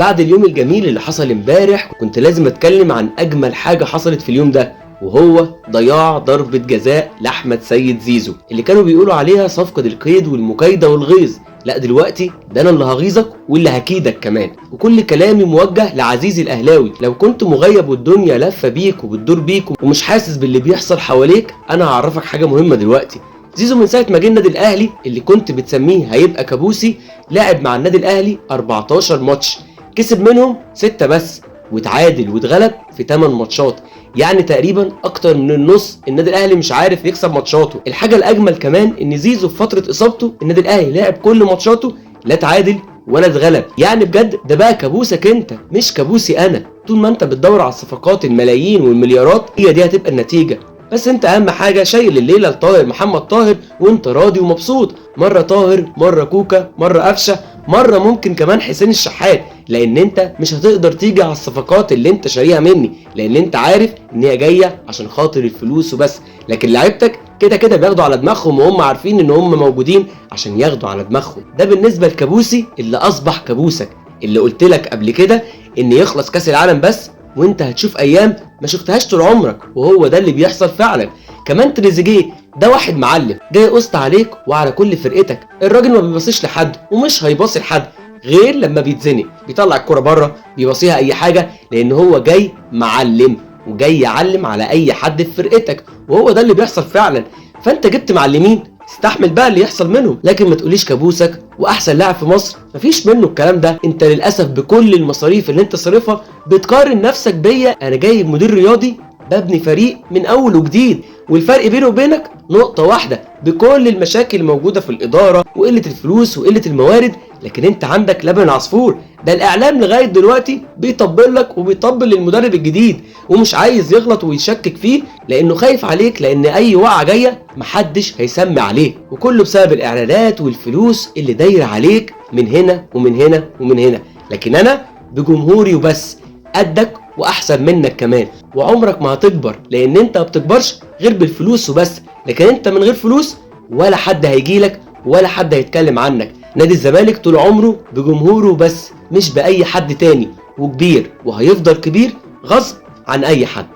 بعد اليوم الجميل اللي حصل امبارح كنت لازم اتكلم عن اجمل حاجة حصلت في اليوم ده، وهو ضياع ضربة جزاء لأحمد سيد زيزو اللي كانوا بيقولوا عليها صفقة القيد والمكايدة والغيظ. لا دلوقتي ده انا اللي هغيظك واللي هكيدك كمان، وكل كلامي موجه لعزيزي الاهلاوي. لو كنت مغيب والدنيا لفه بيك وبتدور بيك ومش حاسس باللي بيحصل حواليك، انا هعرفك حاجه مهمه دلوقتي. زيزو من ساعه ما جه النادي الاهلي اللي كنت بتسميه هيبقى كابوسي، لعب مع النادي الاهلي 14 ماتش، كسب منهم 6 بس، واتعادل واتغلب في 8 ماتشات، يعني تقريبا اكتر من النص النادي الاهلي مش عارف يكسب ماتشاته. الحاجه الاجمل كمان ان زيزو في فتره اصابته النادي الاهلي لعب كل ماتشاته لا اتعادل ولا اتغلب. يعني بجد ده بقى كابوسك انت مش كابوسي انا. طول ما انت بتدور على الصفقات الملايين والمليارات هي دي هتبقى النتيجه، بس انت اهم حاجه شايل الليله لطاهر محمد طاهر وانت راضي ومبسوط. مره طاهر، مره كوكا، مره قفشه، مره ممكن كمان حسين الشحات، لان انت مش هتقدر تيجي على الصفقات اللي انت شاريها مني، لان انت عارف ان هي جايه عشان خاطر الفلوس وبس. لكن لعيبتك كده كده بياخدوا على دماغهم، وهم عارفين ان هم موجودين عشان ياخدوا على دماغهم. ده بالنسبه لكابوسي اللي اصبح كابوسك، اللي قلت لك قبل كده ان يخلص كاس العالم بس وانت هتشوف ايام ما شفتهاش طول عمرك، وهو ده اللي بيحصل فعلا. كمان تريزيجيه ده واحد معلم جاي قسط عليك وعلى كل فرقتك. الراجل ما بيبصيش لحد ومش هيباصي لحد غير لما بيتزنق، بيطلع الكرة بره بيبصيها اي حاجه، لان هو جاي معلم وجاي يعلم على اي حد في فرقتك، وهو ده اللي بيحصل فعلا. فانت جبت معلمين، استحمل بقى اللي يحصل منهم، لكن ما تقوليش كابوسك واحسن لاعب في مصر، مفيش منه الكلام ده. انت للاسف بكل المصاريف اللي انت صارفها بتقارن نفسك بيا. انا جايب مدير رياضي ببني فريق من اول وجديد، والفرق بينه وبينك نقطة واحدة، بكل المشاكل الموجودة في الإدارة وقلة الفلوس وقلة الموارد، لكن انت عندك لبن عصفور. ده الإعلام لغاية دلوقتي بيطبل لك وبيطبل للمدرب الجديد، ومش عايز يغلط ويشكك فيه لأنه خايف عليك، لأن أي وقعة جاية محدش هيسمي عليه، وكله بسبب الإعلانات والفلوس اللي دايرة عليك من هنا ومن هنا ومن هنا. لكن أنا بجمهوري وبس، قدك واحسن منك كمان، وعمرك ما هتكبر، لان انت ما بتكبرش غير بالفلوس وبس. لكن انت من غير فلوس ولا حد هيجيلك ولا حد هيتكلم عنك. نادي الزمالك طول عمره بجمهوره بس، مش باي حد تاني، وكبير وهيفضل كبير غصب عن اي حد.